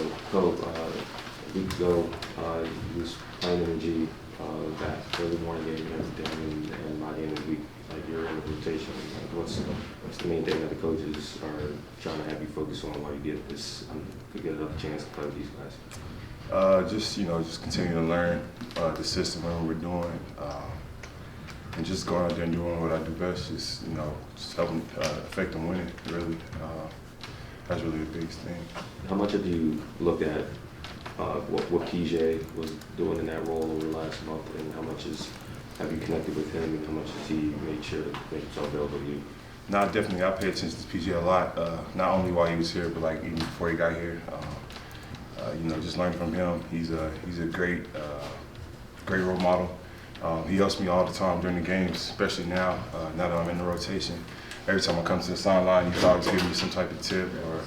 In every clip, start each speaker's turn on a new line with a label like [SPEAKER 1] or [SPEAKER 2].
[SPEAKER 1] a week ago, he was playing in the G that early morning game against Daniel, and by the end of the week, like you're in the rotation. Like, what's the main thing that the coaches are trying to have you focus on while you get this to get another chance to play with these guys?
[SPEAKER 2] Just continue to learn the system and what we're doing, and just going out there and doing what I do best. Just helping affect them winning. Really, that's really the biggest thing.
[SPEAKER 1] How much have you looked at what PJ was doing in that role over the last month, and how much have you connected with him, and how much has he made sure to make himself available to you?
[SPEAKER 2] No, definitely. I pay attention to PJ a lot, not only while he was here, but like even before he got here. Just learning from him. He's a great role model. He helps me all the time during the games, especially now that I'm in the rotation. Every time I come to the sideline, he's always giving me some type of tip or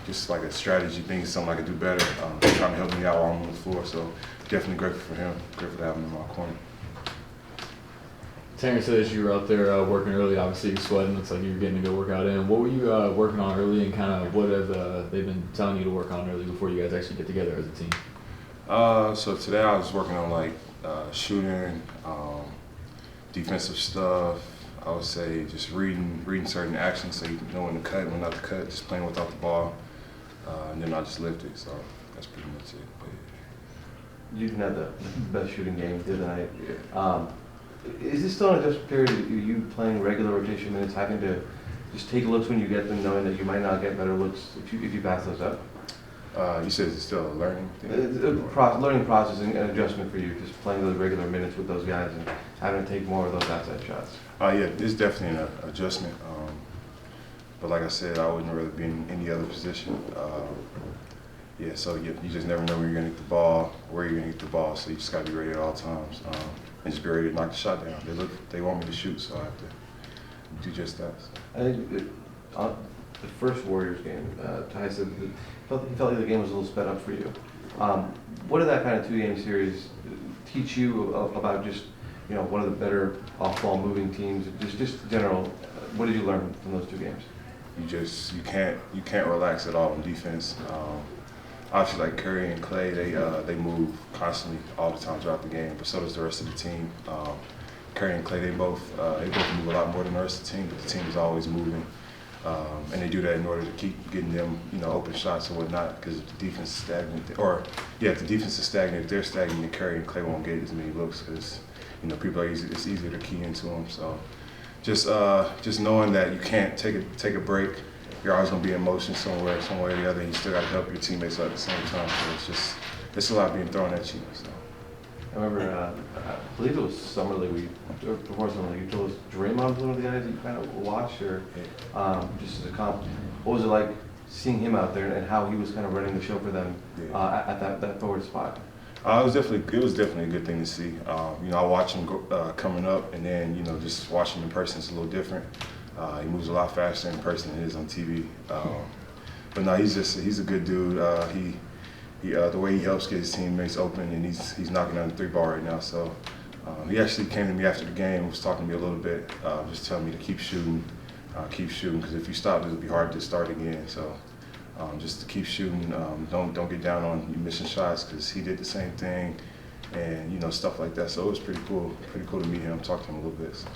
[SPEAKER 2] just like a strategy thing, something I could do better, trying to help me out while I'm on the floor. So definitely grateful for him, grateful to have him in my corner.
[SPEAKER 3] Terrence says you were out there working early. Obviously, you're sweating. Looks like you were getting a good workout in. What were you working on early, and kind of what have they been telling you to work on early before you guys actually get together as a team?
[SPEAKER 2] So today I was working on like shooting, defensive stuff. I would say just reading certain actions so you know when to cut, when not to cut. Just playing without the ball, and then I just lifted. So that's pretty much it. But,
[SPEAKER 4] you didn't have the best shooting game the other night. Is this still an adjustment period? You playing regular rotation minutes, having to just take looks when you get them, knowing that you might not get better looks if you pass those up?
[SPEAKER 2] you said it's still a learning thing?
[SPEAKER 4] It's a learning process and an adjustment for you, just playing those regular minutes with those guys and having to take more of those outside shots.
[SPEAKER 2] Yeah, it's definitely an adjustment. But like I said, I wouldn't rather be in any other position. So you just never know where you're going to get the ball, where you're going to get the ball, so you just got to be ready at all times and just be ready to knock the shot down. They want me to shoot, so I have to do just that.
[SPEAKER 4] I think the first Warriors game, Ty said he felt like the game was a little sped up for you. What did that kind of two-game series teach you about just one of the better off-ball moving teams? Just general, what did you learn from those two games?
[SPEAKER 2] You can't relax at all on defense. Obviously, like Curry and Clay, they move constantly all the time throughout the game, but so does the rest of the team. Curry and Clay, they both move a lot more than the rest of the team, but the team is always moving, and they do that in order to keep getting them, open shots and whatnot. Because if the defense is stagnant, if the defense is stagnant, if they're stagnant, then Curry and Clay won't get as many looks because people it's easier to key into them. So just knowing that you can't take a break. You're always going to be in motion some way or the other, and you still got to help your teammates out at the same time. So it's a lot being thrown at you. So.
[SPEAKER 4] I remember, I believe it was Summer League, before Summer League, you told us Draymond was one of the guys that you kind of watched, or just as a comp. What was it like seeing him out there and how he was kind of running the show for them at that forward spot?
[SPEAKER 2] It was definitely a good thing to see. I watched him coming up, and then just watching him in person is a little different. He moves a lot faster in person than he is on TV. But no, he's a good dude. The way he helps get his teammates open, and he's knocking down the three ball right now. So he actually came to me after the game, was talking to me a little bit, just telling me to keep shooting, because if you stop, it'll be hard to start again. So just to keep shooting, don't get down on you missing shots, because he did the same thing, and stuff like that. So it was pretty cool to meet him, talk to him a little bit. So.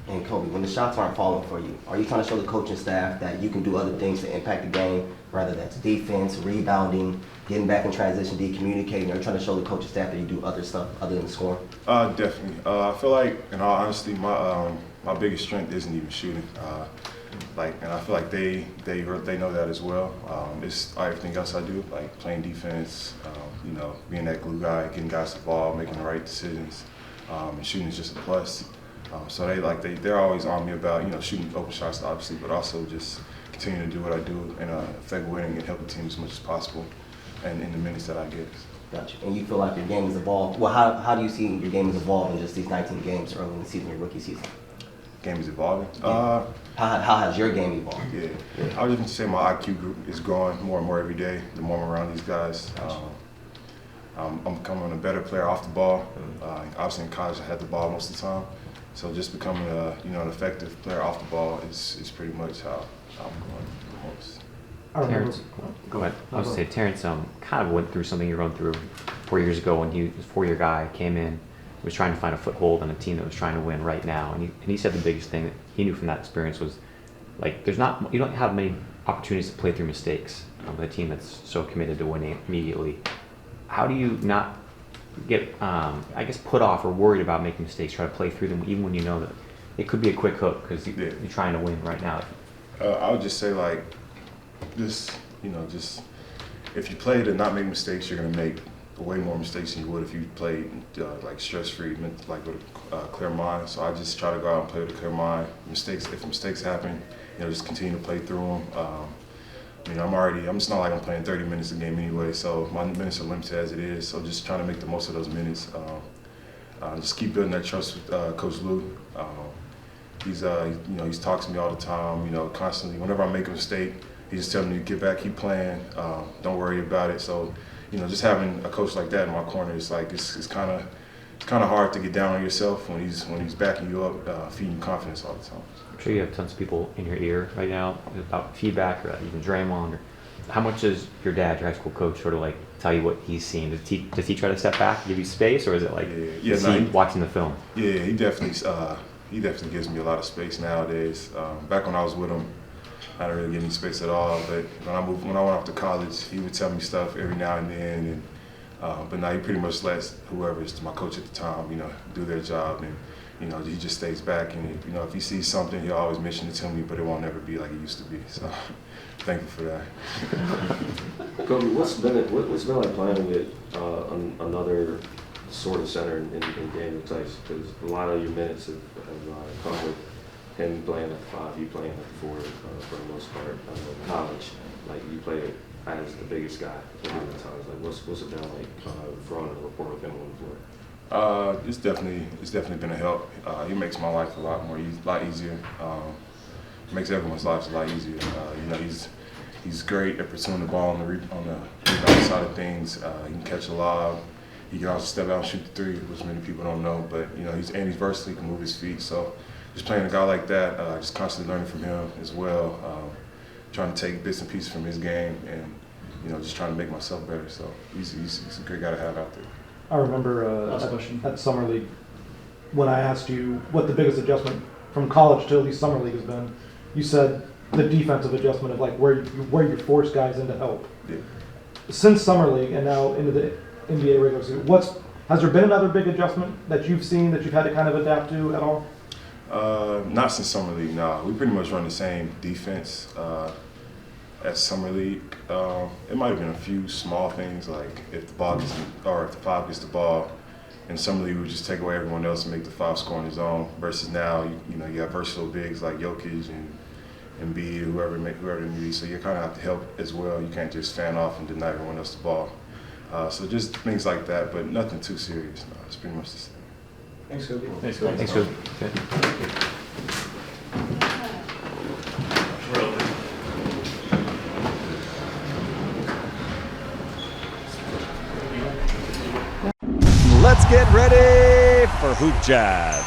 [SPEAKER 5] And Kobe, when the shots aren't falling for you, are you trying to show the coaching staff that you can do other things to impact the game, whether that's defense, rebounding, getting back in transition, communicating? Are you trying to show the coaching staff that you do other stuff other than scoring?
[SPEAKER 2] Definitely. I feel like, in all honesty, my biggest strength isn't even shooting. And I feel like they know that as well. It's everything else I do, like playing defense, being that glue guy, getting guys the ball, making the right decisions, and shooting is just a plus. So they're always on me about shooting open shots, obviously, but also just continuing to do what I do and affect winning and help the team as much as possible, and in the minutes that I get.
[SPEAKER 5] Gotcha. And you feel like your game has evolved. Well, how do you see your game has evolved in just these 19 games early in the season, your rookie season?
[SPEAKER 2] Game is evolving.
[SPEAKER 5] Yeah. How has your game evolved?
[SPEAKER 2] Yeah. I would even say my IQ group is growing more and more every day. The more I'm around these guys.
[SPEAKER 5] Gotcha.
[SPEAKER 2] I'm becoming a better player off the ball. Obviously in college I had the ball most of the time. So just becoming an effective player off the ball is pretty much how I'm going most.
[SPEAKER 6] I remember.
[SPEAKER 7] Terrence, go ahead. I was going to say, Terrence kind of went through something you run through 4 years ago when he was a 4-year guy, came in, was trying to find a foothold on a team that was trying to win right now. And he said the biggest thing that he knew from that experience was, like, you don't have many opportunities to play through mistakes with a team that's so committed to winning immediately. How do you not get, I guess, put off or worried about making mistakes, try to play through them even when you know that it could be a quick hook because you're trying to win right now?
[SPEAKER 2] I would just say, like, just if you play to not make mistakes, you're gonna make way more mistakes than you would if you played like stress-free, like with a clear mind. So I just try to go out and play with a clear mind. If mistakes happen, just continue to play through them. It's not like I'm playing 30 minutes a game anyway, so my minutes are limited as it is. So just trying to make the most of those minutes. Just keep building that trust with Coach Lou. He's talked to me all the time, constantly. Whenever I make a mistake, he just tells me to get back, keep playing, don't worry about it. So, just having a coach like that in my corner is like it's kind of hard to get down on yourself when he's backing you up, feeding you confidence all the time.
[SPEAKER 7] I'm sure you have tons of people in your ear right now about feedback, or even Draymond. Or how much does your dad, your high school coach, sort of like tell you what he's seeing? Does he try to step back, give you space, or is it like is he watching the film?
[SPEAKER 2] Yeah, he definitely gives me a lot of space nowadays. Back when I was with him, I didn't really get any space at all. But when I went off to college, he would tell me stuff every now and then. But now he pretty much lets whoever is my coach at the time, do their job. And he just stays back. And if he sees something, he'll always mention it to me. But it won't ever be like it used to be. So thankful for that.
[SPEAKER 1] Kobe, what's been like playing with another sort of center in Daniel Theus? Because a lot of your minutes have come with him playing at the 5, you playing at the 4 for the most part. In college, like you played as the biggest guy at times. Like what's it been like throwing a rapport with him on the floor?
[SPEAKER 2] It's definitely been a help. He makes my life a lot easier. Makes everyone's lives a lot easier. He's great at pursuing the ball on the rebound side of things. He can catch a lob. He can also step out and shoot the 3, which many people don't know. But he's versatile. He can move his feet. So just playing a guy like that, just constantly learning from him as well. Trying to take bits and pieces from his game, and just trying to make myself better. So he's a great guy to have out there.
[SPEAKER 6] I remember at Summer League when I asked you what the biggest adjustment from college to at least Summer League has been. You said the defensive adjustment of like where you force guys into help.
[SPEAKER 2] Yeah.
[SPEAKER 6] Since Summer League and now into the NBA regular season, has there been another big adjustment that you've seen that you've had to kind of adapt to at all?
[SPEAKER 2] Not since Summer League, no. We pretty much run the same defense at Summer League. It might have been a few small things, like if the 5 gets the ball, in Summer League we would just take away everyone else and make the 5 score on his own. Versus now, you have versatile bigs like Jokic and Embiid, whoever they may be. So you kind of have to help as well. You can't just fan off and deny everyone else the ball. So just things like that, but nothing too serious. No, it's pretty much the same.
[SPEAKER 4] Thanks, Kobe.
[SPEAKER 3] Thanks, Coach.
[SPEAKER 7] Thanks, Coach. Okay.
[SPEAKER 8] Let's get ready for Hoop Jab.